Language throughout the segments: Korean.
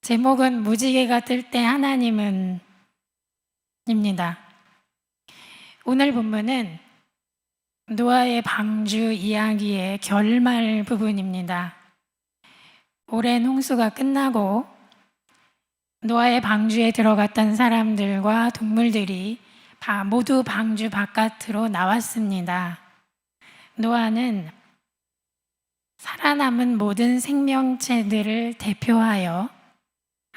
제목은 무지개가 뜰 때 하나님은 입니다. 오늘 본문은 노아의 방주 이야기의 결말 부분입니다. 오랜 홍수가 끝나고 노아의 방주에 들어갔던 사람들과 동물들이 모두 방주 바깥으로 나왔습니다. 노아는 살아남은 모든 생명체들을 대표하여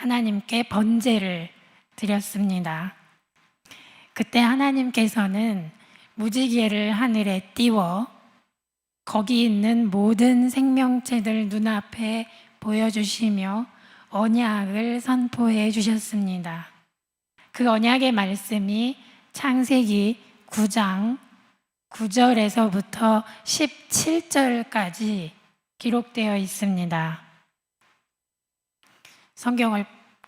하나님께 번제를 드렸습니다. 그때 하나님께서는 무지개를 하늘에 띄워 거기 있는 모든 생명체들 눈앞에 보여주시며 언약을 선포해 주셨습니다. 그 언약의 말씀이 창세기 9장 9절에서부터 17절까지 기록되어 있습니다. 성경을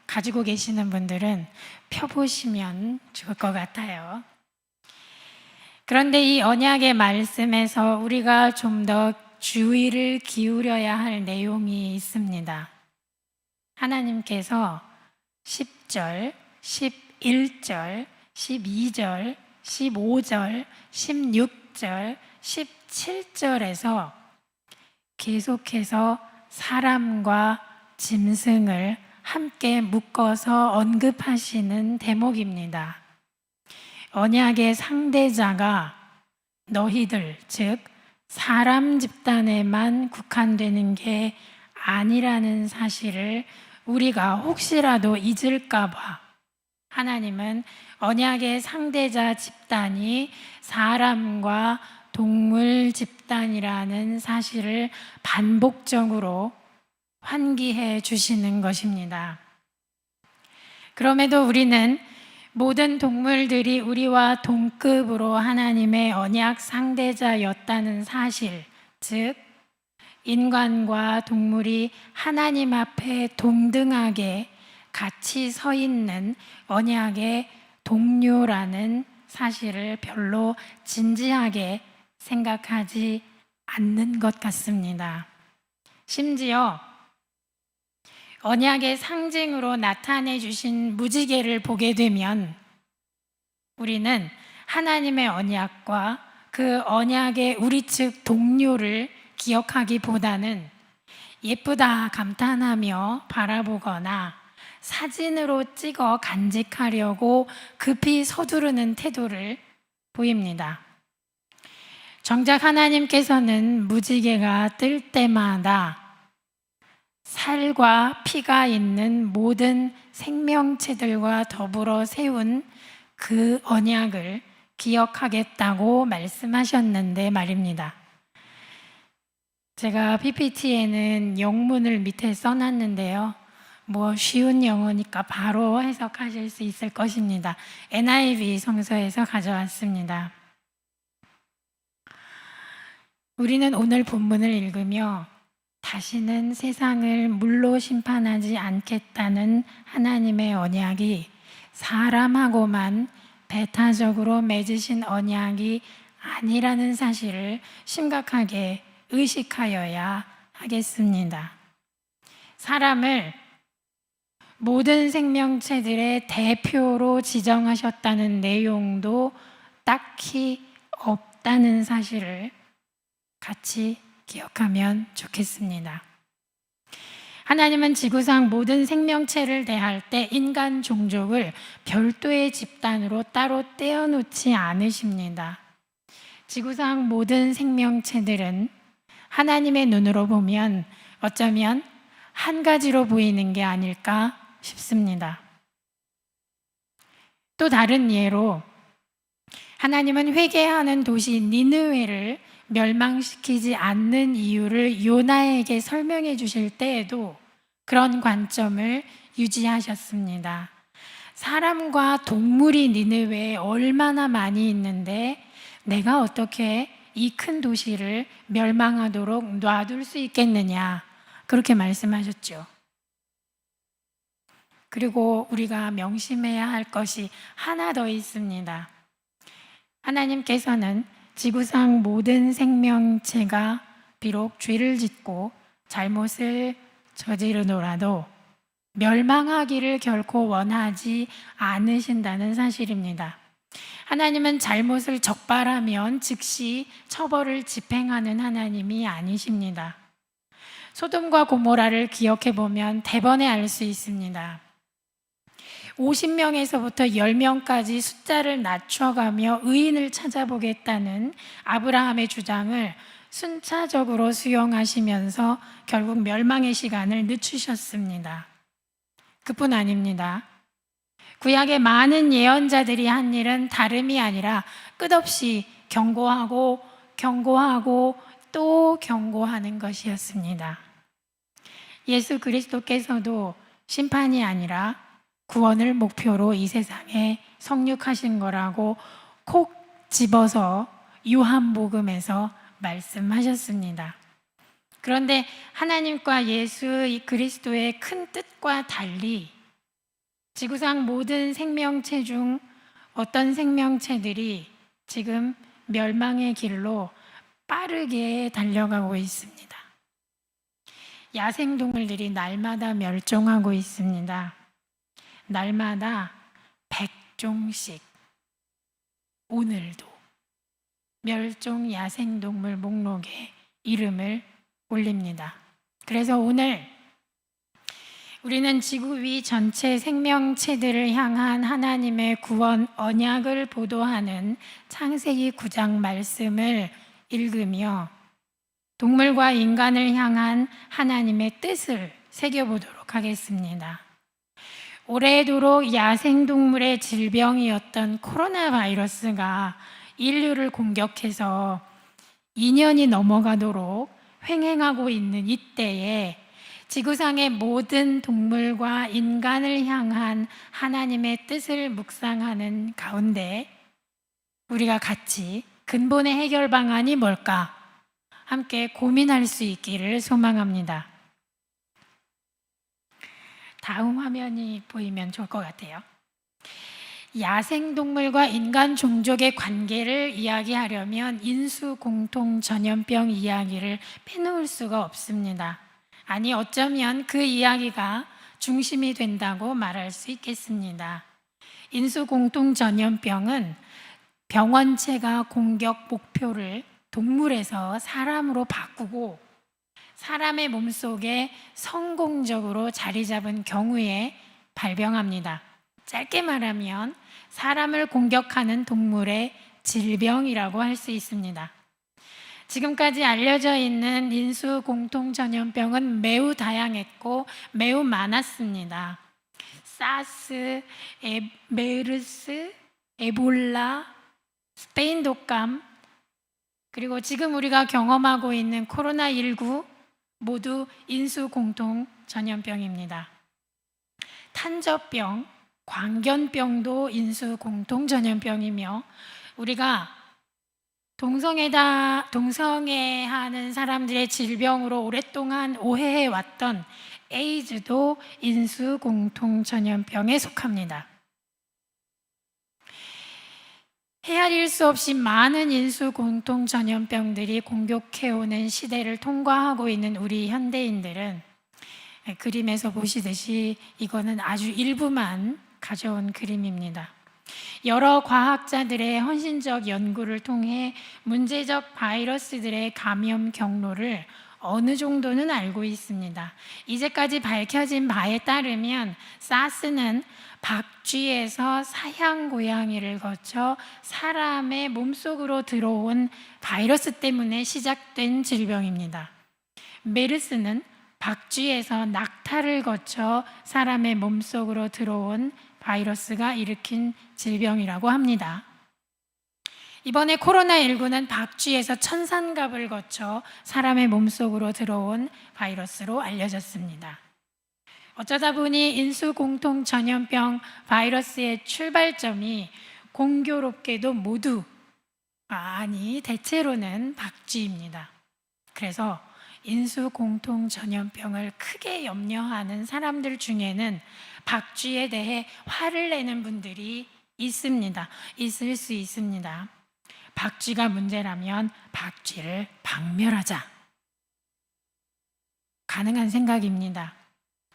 가지고 계시는 분들은 펴보시면 좋을 것 같아요. 그런데 이 언약의 말씀에서 우리가 좀 더 주의를 기울여야 할 내용이 있습니다. 하나님께서 10절, 11절, 12절, 15절, 16절, 17절에서 계속해서 사람과 짐승을 함께 묶어서 언급하시는 대목입니다. 언약의 상대자가 너희들, 즉 사람 집단에만 국한되는 게 아니라는 사실을 우리가 혹시라도 잊을까 봐 하나님은 언약의 상대자 집단이 사람과 동물 집단이라는 사실을 반복적으로 환기해 주시는 것입니다. 그럼에도 우리는 모든 동물들이 우리와 동급으로 하나님의 언약 상대자였다는 사실, 즉 인간과 동물이 하나님 앞에 동등하게 같이 서 있는 언약의 동료라는 사실을 별로 진지하게 생각하지 않는 것 같습니다. 심지어 언약의 상징으로 나타내 주신 무지개를 보게 되면 우리는 하나님의 언약과 그 언약의 우리 측 동료를 기억하기보다는 예쁘다 감탄하며 바라보거나 사진으로 찍어 간직하려고 급히 서두르는 태도를 보입니다. 정작 하나님께서는 무지개가 뜰 때마다 살과 피가 있는 모든 생명체들과 더불어 세운 그 언약을 기억하겠다고 말씀하셨는데 말입니다. 제가 PPT에는 영문을 밑에 써놨는데요. 쉬운 영어니까 바로 해석하실 수 있을 것입니다. NIV 성서에서 가져왔습니다. 우리는 오늘 본문을 읽으며 다시는 세상을 물로 심판하지 않겠다는 하나님의 언약이 사람하고만 배타적으로 맺으신 언약이 아니라는 사실을 심각하게 의식하여야 하겠습니다. 사람을 모든 생명체들의 대표로 지정하셨다는 내용도 딱히 없다는 사실을 같이 기억하면 좋겠습니다. 하나님은 지구상 모든 생명체를 대할 때 인간 종족을 별도의 집단으로 따로 떼어놓지 않으십니다. 지구상 모든 생명체들은 하나님의 눈으로 보면 어쩌면 한 가지로 보이는 게 아닐까 싶습니다. 또 다른 예로 하나님은 회개하는 도시 니느웨를 멸망시키지 않는 이유를 요나에게 설명해 주실 때에도 그런 관점을 유지하셨습니다. 사람과 동물이 니느웨에 얼마나 많이 있는데 내가 어떻게 이 큰 도시를 멸망하도록 놔둘 수 있겠느냐, 그렇게 말씀하셨죠. 그리고 우리가 명심해야 할 것이 하나 더 있습니다. 하나님께서는 지구상 모든 생명체가 비록 죄를 짓고 잘못을 저지르더라도 멸망하기를 결코 원하지 않으신다는 사실입니다. 하나님은 잘못을 적발하면 즉시 처벌을 집행하는 하나님이 아니십니다. 소돔과 고모라를 기억해 보면 대번에 알 수 있습니다. 50명에서부터 10명까지 숫자를 낮춰가며 의인을 찾아보겠다는 아브라함의 주장을 순차적으로 수용하시면서 결국 멸망의 시간을 늦추셨습니다. 그뿐 아닙니다. 구약의 많은 예언자들이 한 일은 다름이 아니라 끝없이 경고하고 또 경고하는 것이었습니다. 예수 그리스도께서도 심판이 아니라 구원을 목표로 이 세상에 성육하신 거라고 콕 집어서 요한복음에서 말씀하셨습니다. 그런데 하나님과 예수 그리스도의 큰 뜻과 달리 지구상 모든 생명체 중 어떤 생명체들이 지금 멸망의 길로 빠르게 달려가고 있습니다. 야생동물들이 날마다 멸종하고 있습니다. 날마다 100종씩 오늘도 멸종 야생동물 목록에 이름을 올립니다. 그래서 오늘 우리는 지구 위 전체 생명체들을 향한 하나님의 구원 언약을 보도하는 창세기 9장 말씀을 읽으며 동물과 인간을 향한 하나님의 뜻을 새겨보도록 하겠습니다. 오래도록 야생동물의 질병이었던 코로나 바이러스가 인류를 공격해서 2년이 넘어가도록 횡행하고 있는 이때에 지구상의 모든 동물과 인간을 향한 하나님의 뜻을 묵상하는 가운데 우리가 같이 근본의 해결 방안이 뭘까? 함께 고민할 수 있기를 소망합니다. 다음 화면이 보이면 좋을 것 같아요. 야생동물과 인간 종족의 관계를 이야기하려면 인수공통전염병 이야기를 빼놓을 수가 없습니다. 아니, 어쩌면 그 이야기가 중심이 된다고 말할 수 있겠습니다. 인수공통전염병은 병원체가 공격 목표를 동물에서 사람으로 바꾸고 사람의 몸속에 성공적으로 자리 잡은 경우에 발병합니다. 짧게 말하면 사람을 공격하는 동물의 질병이라고 할 수 있습니다. 지금까지 알려져 있는 인수공통전염병은 매우 다양했고 매우 많았습니다. 사스, 메르스, 에볼라, 스페인 독감, 그리고 지금 우리가 경험하고 있는 코로나19 모두 인수공통전염병입니다. 탄저병, 광견병도 인수공통전염병이며 우리가 동성애하는 사람들의 질병으로 오랫동안 오해해왔던 에이즈도 인수공통전염병에 속합니다. 헤아릴 수 없이 많은 인수공통전염병들이 공격해오는 시대를 통과하고 있는 우리 현대인들은 그림에서 보시듯이 이거는 아주 일부만 가져온 그림입니다. 여러 과학자들의 헌신적 연구를 통해 문제적 바이러스들의 감염 경로를 어느 정도는 알고 있습니다. 이제까지 밝혀진 바에 따르면 사스는 박쥐에서 사양 고양이를 거쳐 사람의 몸속으로 들어온 바이러스 때문에 시작된 질병입니다. 메르스는 박쥐에서 낙타를 거쳐 사람의 몸속으로 들어온 바이러스가 일으킨 질병이라고 합니다. 이번에 코로나19는 박쥐에서 천산갑을 거쳐 사람의 몸속으로 들어온 바이러스로 알려졌습니다. 어쩌다 보니 인수공통전염병 바이러스의 출발점이 공교롭게도 모두 대체로는 박쥐입니다. 그래서 인수공통전염병을 크게 염려하는 사람들 중에는 박쥐에 대해 화를 내는 분들이 있습니다. 있을 수 있습니다. 박쥐가 문제라면 박쥐를 박멸하자. 가능한 생각입니다.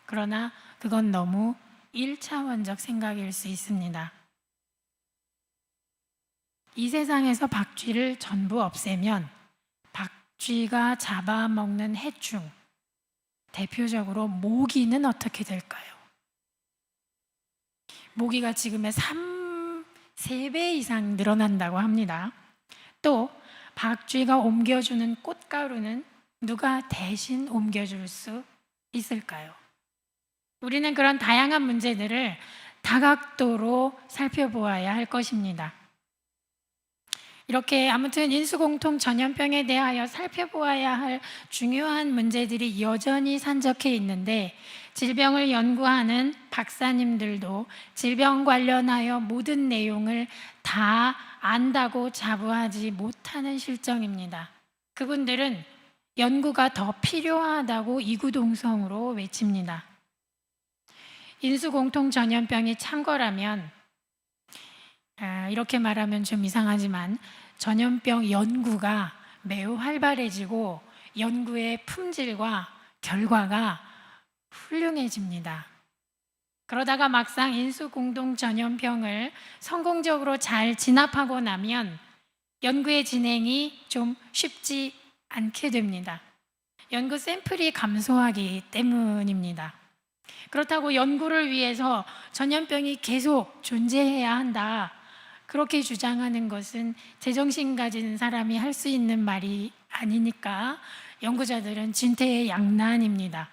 그러나 그건 너무 1차원적 생각일 수 있습니다. 이 세상에서 박쥐를 전부 없애면 박쥐가 잡아먹는 해충, 대표적으로 모기는 어떻게 될까요? 모기가 지금의 3배 이상 늘어난다고 합니다. 또 박쥐가 옮겨주는 꽃가루는 누가 대신 옮겨줄 수 있을까요? 우리는 그런 다양한 문제들을 다각도로 살펴보아야 할 것입니다. 이렇게 아무튼 인수공통 전염병에 대하여 살펴보아야 할 중요한 문제들이 여전히 산적해 있는데, 질병을 연구하는 박사님들도 질병 관련하여 모든 내용을 다 안다고 자부하지 못하는 실정입니다. 그분들은 연구가 더 필요하다고 이구동성으로 외칩니다. 인수공통 전염병이 창궐하면, 이렇게 말하면 좀 이상하지만 전염병 연구가 매우 활발해지고 연구의 품질과 결과가 훌륭해집니다. 그러다가 막상 인수공통 전염병을 성공적으로 잘 진압하고 나면 연구의 진행이 좀 쉽지 않게 됩니다. 연구 샘플이 감소하기 때문입니다. 그렇다고 연구를 위해서 전염병이 계속 존재해야 한다, 그렇게 주장하는 것은 제정신 가진 사람이 할 수 있는 말이 아니니까 연구자들은 진퇴양난입니다.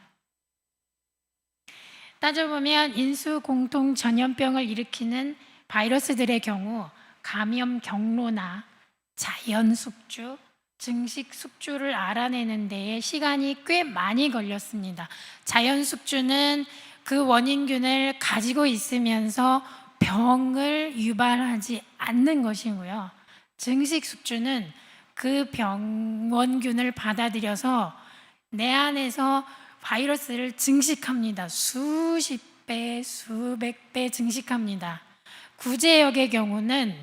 따져보면 인수공통 전염병을 일으키는 바이러스들의 경우 감염 경로나 자연 숙주, 증식 숙주를 알아내는 데에 시간이 꽤 많이 걸렸습니다. 자연 숙주는 그 원인균을 가지고 있으면서 병을 유발하지 않는 것이고요. 증식 숙주는 그 원균을 받아들여서 내 안에서 바이러스를 증식합니다. 수십 배, 수백 배 증식합니다. 구제역의 경우는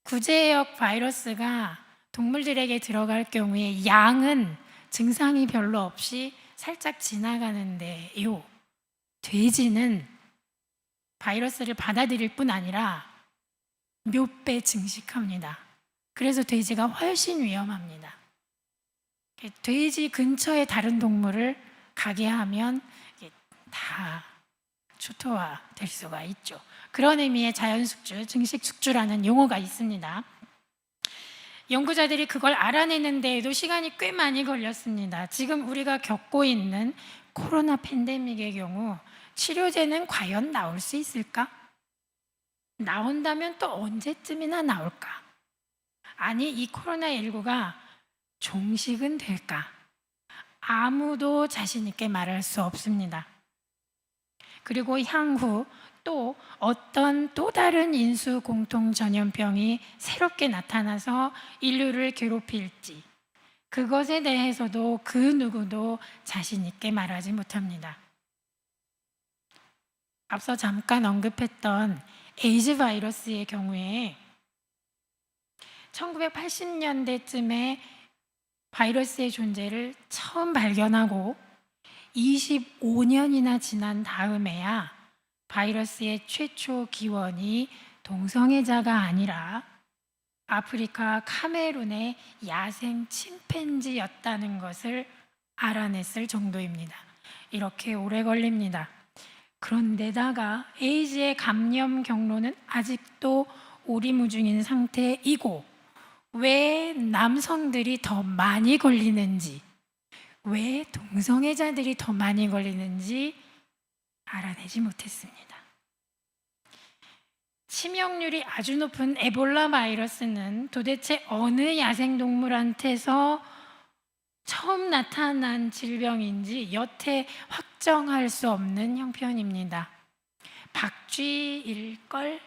구제역 바이러스가 동물들에게 들어갈 경우에 양은 증상이 별로 없이 살짝 지나가는데요. 돼지는 바이러스를 받아들일 뿐 아니라 몇 배 증식합니다. 그래서 돼지가 훨씬 위험합니다. 돼지 근처에 다른 동물을 가게 하면 다 초토화될 수가 있죠. 그런 의미의 자연숙주, 증식숙주라는 용어가 있습니다. 연구자들이 그걸 알아내는 데에도 시간이 꽤 많이 걸렸습니다. 지금 우리가 겪고 있는 코로나 팬데믹의 경우 치료제는 과연 나올 수 있을까? 나온다면 또 언제쯤이나 나올까? 아니, 이 코로나19가 종식은 될까? 아무도 자신 있게 말할 수 없습니다. 그리고 향후 또 어떤 또 다른 인수 공통 전염병이 새롭게 나타나서 인류를 괴롭힐지, 그것에 대해서도 그 누구도 자신 있게 말하지 못합니다. 앞서 잠깐 언급했던 에이즈 바이러스의 경우에 1980년대쯤에 바이러스의 존재를 처음 발견하고 25년이나 지난 다음에야 바이러스의 최초 기원이 동성애자가 아니라 아프리카 카메룬의 야생 침팬지였다는 것을 알아냈을 정도입니다. 이렇게 오래 걸립니다. 그런데다가 에이즈의 감염 경로는 아직도 오리무중인 상태이고, 왜 남성들이 더 많이 걸리는지, 왜 동성애자들이 더 많이 걸리는지 알아내지 못했습니다. 치명률이 아주 높은 에볼라 바이러스는 도대체 어느 야생동물한테서 처음 나타난 질병인지 여태 확정할 수 없는 형편입니다. 박쥐일걸?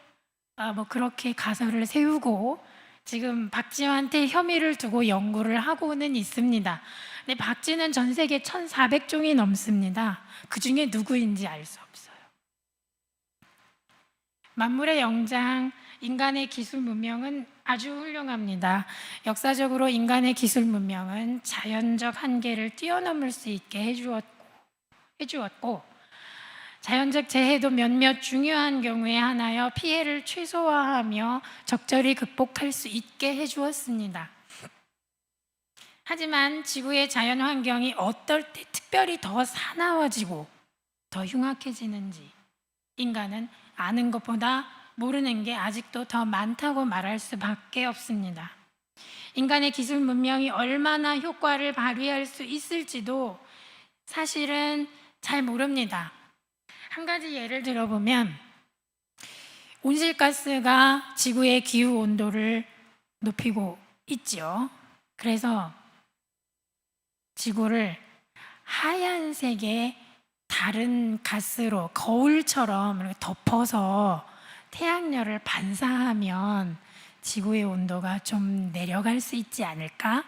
그렇게 가설을 세우고 지금 박쥐한테 혐의를 두고 연구를 하고는 있습니다. 근데 박쥐는 전 세계 1,400종이 넘습니다. 그 중에 누구인지 알 수 없어요. 만물의 영장, 인간의 기술 문명은 아주 훌륭합니다. 역사적으로 인간의 기술 문명은 자연적 한계를 뛰어넘을 수 있게 해주었고, 자연적 재해도 몇몇 중요한 경우에 하나여 피해를 최소화하며 적절히 극복할 수 있게 해주었습니다. 하지만 지구의 자연 환경이 어떨 때 특별히 더 사나워지고 더 흉악해지는지 인간은 아는 것보다 모르는 게 아직도 더 많다고 말할 수밖에 없습니다. 인간의 기술 문명이 얼마나 효과를 발휘할 수 있을지도 사실은 잘 모릅니다. 한 가지 예를 들어보면 온실가스가 지구의 기후 온도를 높이고 있죠. 그래서 지구를 하얀색의 다른 가스로 거울처럼 덮어서 태양열을 반사하면 지구의 온도가 좀 내려갈 수 있지 않을까?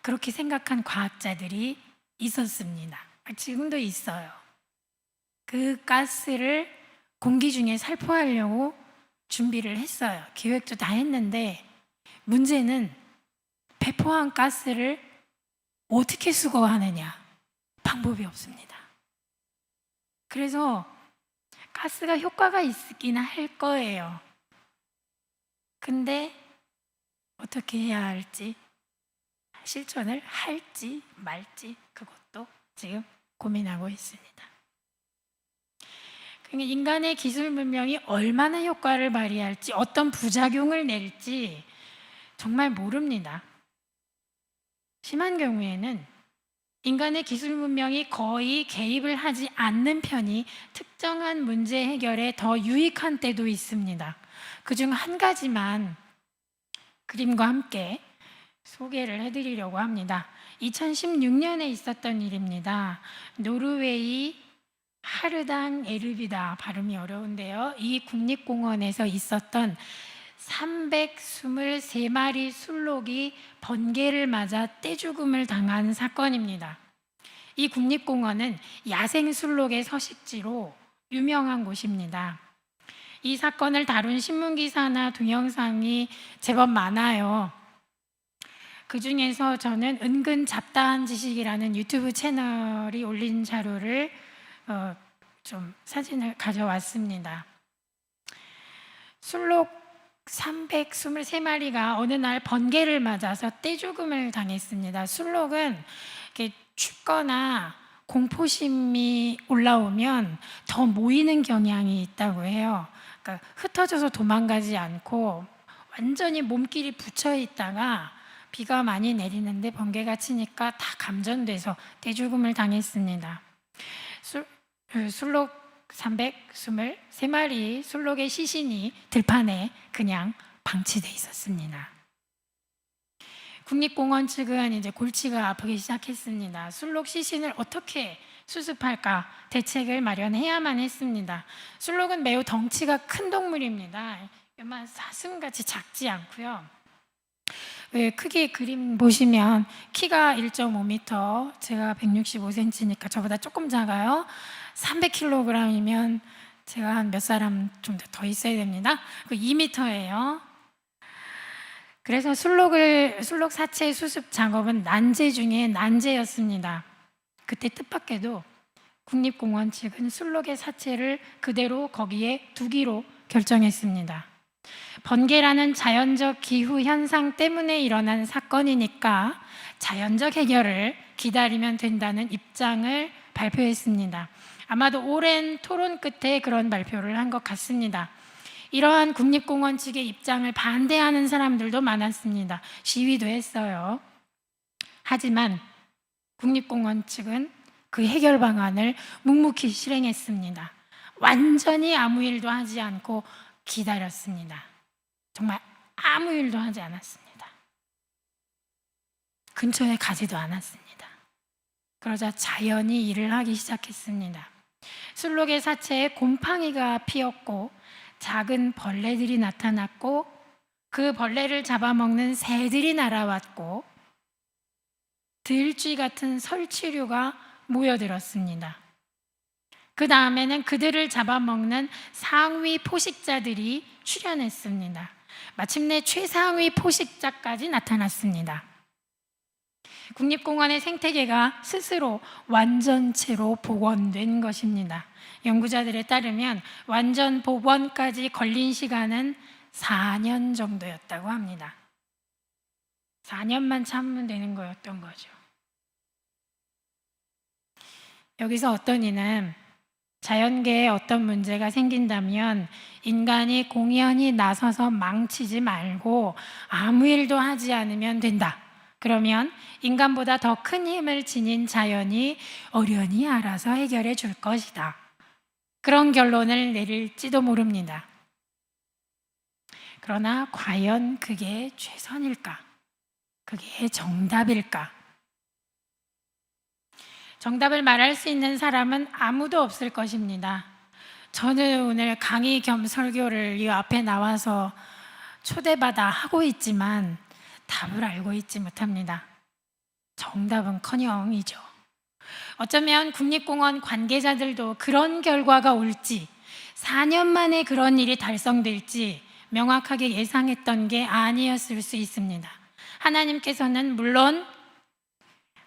그렇게 생각한 과학자들이 있었습니다. 지금도 있어요. 그 가스를 공기 중에 살포하려고 준비를 했어요. 기획도 다 했는데 문제는 배포한 가스를 어떻게 수거하느냐? 방법이 없습니다. 그래서 가스가 효과가 있긴 할 거예요. 근데 어떻게 해야 할지, 실천을 할지 말지 그것도 지금 고민하고 있습니다. 그러니까 인간의 기술 문명이 얼마나 효과를 발휘할지, 어떤 부작용을 낼지 정말 모릅니다. 심한 경우에는 인간의 기술 문명이 거의 개입을 하지 않는 편이 특정한 문제 해결에 더 유익한 때도 있습니다. 그중 한 가지만 그림과 함께 소개를 해드리려고 합니다. 2016년에 있었던 일입니다. 노르웨이 하르당 에르비다, 발음이 어려운데요. 이 국립공원에서 있었던 323마리 술록이 번개를 맞아 떼죽음을 당한 사건입니다. 이 국립공원은 야생 술록의 서식지로 유명한 곳입니다. 이 사건을 다룬 신문기사나 동영상이 제법 많아요. 그 중에서 저는 은근 잡다한 지식이라는 유튜브 채널이 올린 자료를 좀 사진을 가져왔습니다. 술록 323마리가 어느 날 번개를 맞아서 떼죽음을 당했습니다. 술록은 이렇게 춥거나 공포심이 올라오면 더 모이는 경향이 있다고 해요. 그러니까 흩어져서 도망가지 않고 완전히 몸끼리 붙여 있다가 비가 많이 내리는데 번개가 치니까 다 감전돼서 떼죽음을 당했습니다. 술록 323마리 술록의 시신이 들판에 그냥 방치돼 있었습니다. 국립공원 측은 이제 골치가 아프기 시작했습니다. 술록 시신을 어떻게 수습할까 대책을 마련해야만 했습니다. 술록은 매우 덩치가 큰 동물입니다. 요만 사슴같이 작지 않고요. 크게 그림 보시면 키가 1.5m, 제가 165cm니까 저보다 조금 작아요. 300kg이면 제가 한 몇 사람 좀 더 있어야 됩니다. 2m예요. 그래서 술록 사체 수습 작업은 난제 중에 난제였습니다. 그때 뜻밖에도 국립공원 측은 술록의 사체를 그대로 거기에 두기로 결정했습니다. 번개라는 자연적 기후 현상 때문에 일어난 사건이니까 자연적 해결을 기다리면 된다는 입장을 발표했습니다. 아마도 오랜 토론 끝에 그런 발표를 한 것 같습니다. 이러한 국립공원 측의 입장을 반대하는 사람들도 많았습니다. 시위도 했어요. 하지만 국립공원 측은 그 해결 방안을 묵묵히 실행했습니다. 완전히 아무 일도 하지 않고 기다렸습니다. 정말 아무 일도 하지 않았습니다. 근처에 가지도 않았습니다. 그러자 자연이 일을 하기 시작했습니다. 술록의 사체에 곰팡이가 피었고 작은 벌레들이 나타났고 그 벌레를 잡아먹는 새들이 날아왔고 들쥐 같은 설치류가 모여들었습니다. 그 다음에는 그들을 잡아먹는 상위 포식자들이 출현했습니다. 마침내 최상위 포식자까지 나타났습니다. 국립공원의 생태계가 스스로 완전체로 복원된 것입니다. 연구자들에 따르면 완전 복원까지 걸린 시간은 4년 정도였다고 합니다. 4년만 참으면 되는 거였던 거죠. 여기서 어떤 이는 자연계에 어떤 문제가 생긴다면 인간이 공연히 나서서 망치지 말고 아무 일도 하지 않으면 된다. 그러면 인간보다 더 큰 힘을 지닌 자연이 어련히 알아서 해결해 줄 것이다. 그런 결론을 내릴지도 모릅니다. 그러나 과연 그게 최선일까? 그게 정답일까? 정답을 말할 수 있는 사람은 아무도 없을 것입니다. 저는 오늘 강의 겸 설교를 이 앞에 나와서 초대받아 하고 있지만 답을 알고 있지 못합니다. 정답은커녕이죠. 어쩌면 국립공원 관계자들도 그런 결과가 올지, 4년 만에 그런 일이 달성될지 명확하게 예상했던 게 아니었을 수 있습니다. 하나님께서는 물론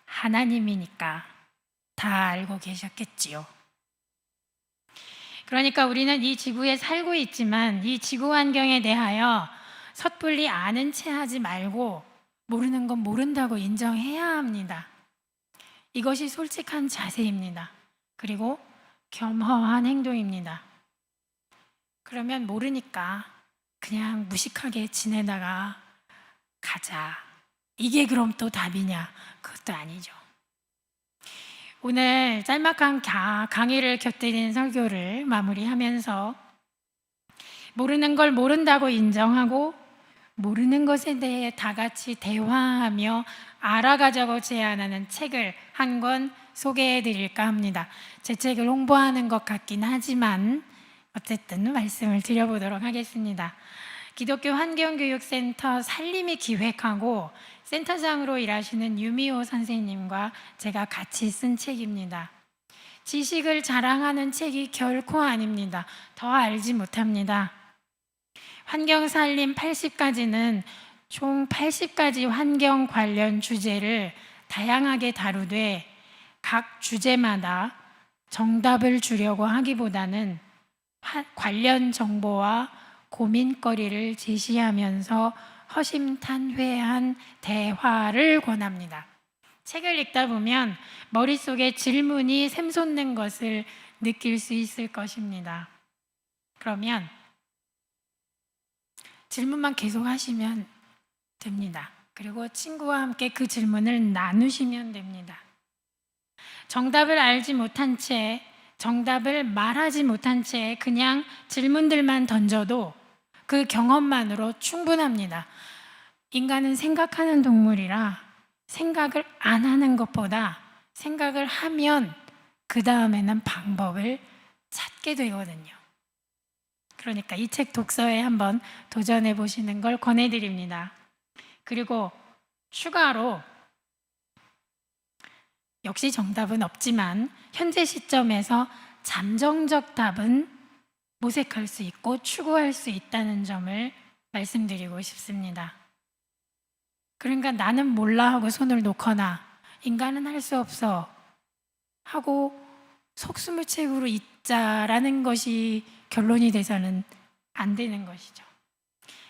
하나님이니까 다 알고 계셨겠지요. 그러니까 우리는 이 지구에 살고 있지만 이 지구 환경에 대하여 섣불리 아는 체 하지 말고 모르는 건 모른다고 인정해야 합니다. 이것이 솔직한 자세입니다. 그리고 겸허한 행동입니다. 그러면 모르니까 그냥 무식하게 지내다가 가자. 이게 그럼 또 답이냐? 그것도 아니죠. 오늘 짤막한 강의를 곁들인 설교를 마무리하면서 모르는 걸 모른다고 인정하고 모르는 것에 대해 다 같이 대화하며 알아가자고 제안하는 책을 한 권 소개해 드릴까 합니다. 제 책을 홍보하는 것 같긴 하지만 어쨌든 말씀을 드려보도록 하겠습니다. 기독교 환경교육센터 살림이 기획하고 센터장으로 일하시는 유미호 선생님과 제가 같이 쓴 책입니다. 지식을 자랑하는 책이 결코 아닙니다. 더 알지 못합니다. 환경살림 80가지는 총 80가지 환경 관련 주제를 다양하게 다루되 각 주제마다 정답을 주려고 하기보다는 관련 정보와 고민거리를 제시하면서 허심탄회한 대화를 권합니다. 책을 읽다 보면 머릿속에 질문이 샘솟는 것을 느낄 수 있을 것입니다. 그러면 질문만 계속 하시면 됩니다. 그리고 친구와 함께 그 질문을 나누시면 됩니다. 정답을 알지 못한 채, 정답을 말하지 못한 채 그냥 질문들만 던져도 그 경험만으로 충분합니다. 인간은 생각하는 동물이라 생각을 안 하는 것보다 생각을 하면 그 다음에는 방법을 찾게 되거든요. 그러니까 이 책 독서에 한번 도전해 보시는 걸 권해드립니다. 그리고 추가로 역시 정답은 없지만 현재 시점에서 잠정적 답은 모색할 수 있고 추구할 수 있다는 점을 말씀드리고 싶습니다. 그러니까 나는 몰라 하고 손을 놓거나 인간은 할 수 없어 하고 속수무책으로 있자라는 것이 결론이 돼서는 안 되는 것이죠.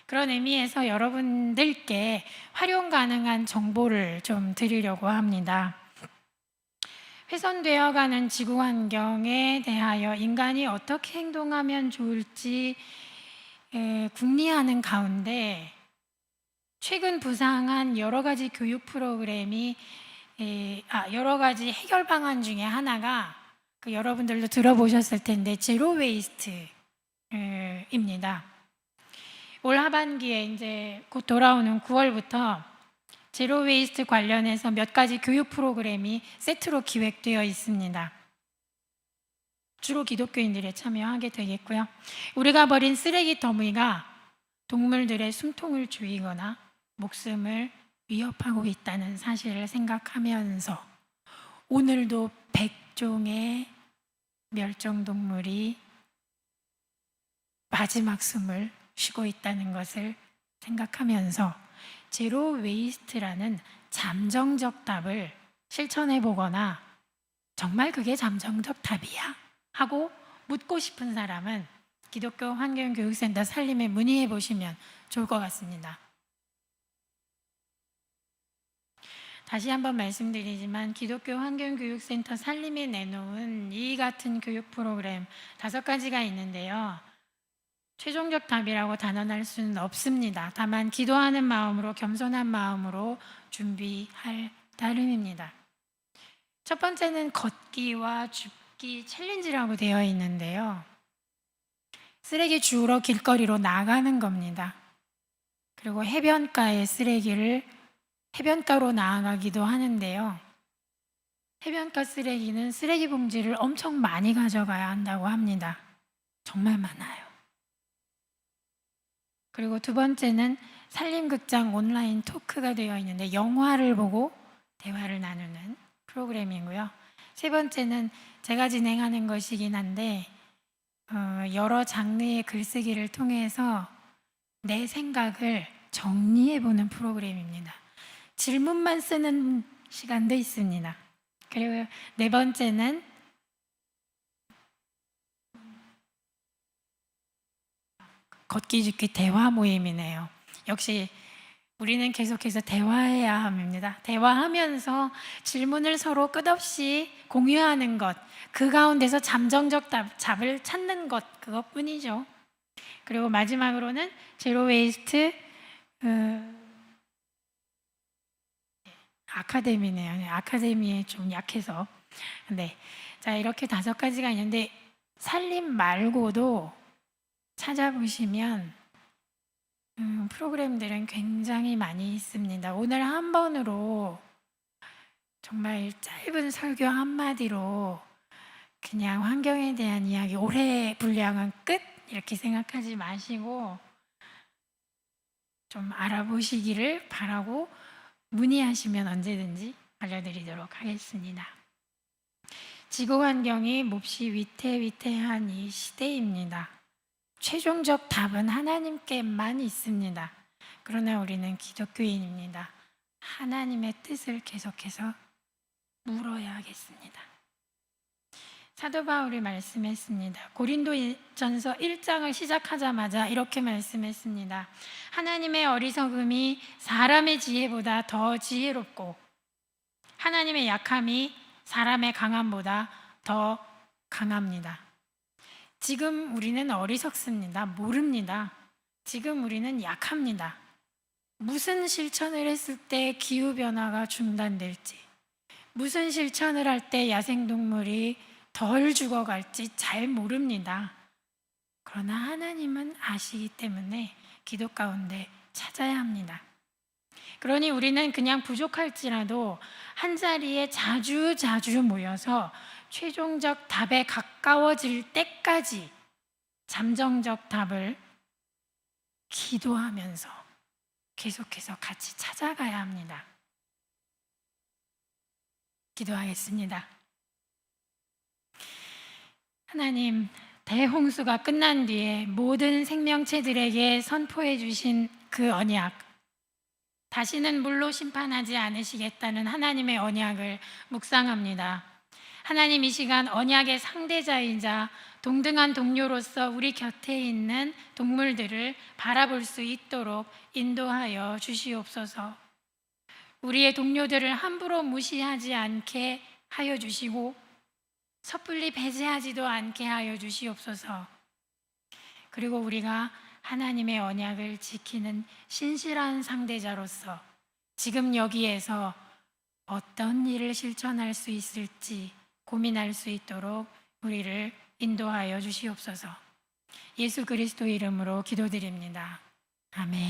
그런 의미에서 여러분들께 활용 가능한 정보를 좀 드리려고 합니다. 훼손되어가는 지구 환경에 대하여 인간이 어떻게 행동하면 좋을지 궁리하는 가운데 최근 부상한 여러 가지 교육 프로그램이 여러 가지 해결 방안 중에 하나가 여러분들도 들어보셨을 텐데 제로 웨이스트입니다. 올 하반기에 이제 곧 돌아오는 9월부터 제로 웨이스트 관련해서 몇 가지 교육 프로그램이 세트로 기획되어 있습니다. 주로 기독교인들이 참여하게 되겠고요. 우리가 버린 쓰레기 더미가 동물들의 숨통을 조이거나 목숨을 위협하고 있다는 사실을 생각하면서 오늘도 100종의 멸종동물이 마지막 숨을 쉬고 있다는 것을 생각하면서 제로 웨이스트라는 잠정적 답을 실천해 보거나 정말 그게 잠정적 답이야? 하고 묻고 싶은 사람은 기독교 환경교육센터 살림에 문의해 보시면 좋을 것 같습니다. 다시 한번 말씀드리지만 기독교 환경교육센터 살림에 내놓은 이 같은 교육 프로그램 5가지가 있는데요. 최종적 답이라고 단언할 수는 없습니다. 다만 기도하는 마음으로, 겸손한 마음으로 준비할 따름입니다. 첫 번째는 걷기와 줍기 챌린지라고 되어 있는데요. 쓰레기 주우러 길거리로 나가는 겁니다. 그리고 해변가에 쓰레기를 해변가로 나아가기도 하는데요. 해변가 쓰레기는 쓰레기 봉지를 엄청 많이 가져가야 한다고 합니다. 정말 많아요. 그리고 두 번째는 산림극장 온라인 토크가 되어 있는데 영화를 보고 대화를 나누는 프로그램이고요. 세 번째는 제가 진행하는 것이긴 한데 여러 장르의 글쓰기를 통해서 내 생각을 정리해보는 프로그램입니다. 질문만 쓰는 시간도 있습니다. 그리고 네 번째는 걷기 줍기 대화 모임이네요. 역시 우리는 계속해서 대화해야 합니다. 대화하면서 질문을 서로 끝없이 공유하는 것, 그 가운데서 잠정적 답을 찾는 것, 그것뿐이죠. 그리고 마지막으로는 제로 웨이스트 아카데미네요. 아카데미에 좀 약해서. 네. 자, 이렇게 5가지가 있는데 살림 말고도 찾아보시면 프로그램들은 굉장히 많이 있습니다. 오늘 한 번으로 정말 짧은 설교 한마디로 그냥 환경에 대한 이야기, 올해 분량은 끝! 이렇게 생각하지 마시고 좀 알아보시기를 바라고 문의하시면 언제든지 알려드리도록 하겠습니다. 지구 환경이 몹시 위태위태한 이 시대입니다. 최종적 답은 하나님께만 있습니다. 그러나 우리는 기독교인입니다. 하나님의 뜻을 계속해서 물어야 하겠습니다. 사도 바울이 말씀했습니다. 고린도전서 1장을 시작하자마자 이렇게 말씀했습니다. 하나님의 어리석음이 사람의 지혜보다 더 지혜롭고 하나님의 약함이 사람의 강함보다 더 강합니다. 지금 우리는 어리석습니다. 모릅니다. 지금 우리는 약합니다. 무슨 실천을 했을 때 기후변화가 중단될지, 무슨 실천을 할 때 야생동물이 덜 죽어갈지 잘 모릅니다. 그러나 하나님은 아시기 때문에 기도 가운데 찾아야 합니다. 그러니 우리는 그냥 부족할지라도 한자리에 자주 모여서 최종적 답에 가까워질 때까지 잠정적 답을 기도하면서 계속해서 같이 찾아가야 합니다. 기도하겠습니다. 하나님, 대홍수가 끝난 뒤에 모든 생명체들에게 선포해 주신 그 언약, 다시는 물로 심판하지 않으시겠다는 하나님의 언약을 묵상합니다. 하나님, 이 시간 언약의 상대자이자 동등한 동료로서 우리 곁에 있는 동물들을 바라볼 수 있도록 인도하여 주시옵소서. 우리의 동료들을 함부로 무시하지 않게 하여 주시고 섣불리 배제하지도 않게 하여 주시옵소서. 그리고 우리가 하나님의 언약을 지키는 신실한 상대자로서 지금 여기에서 어떤 일을 실천할 수 있을지 고민할 수 있도록 우리를 인도하여 주시옵소서. 예수 그리스도 이름으로 기도드립니다. 아멘.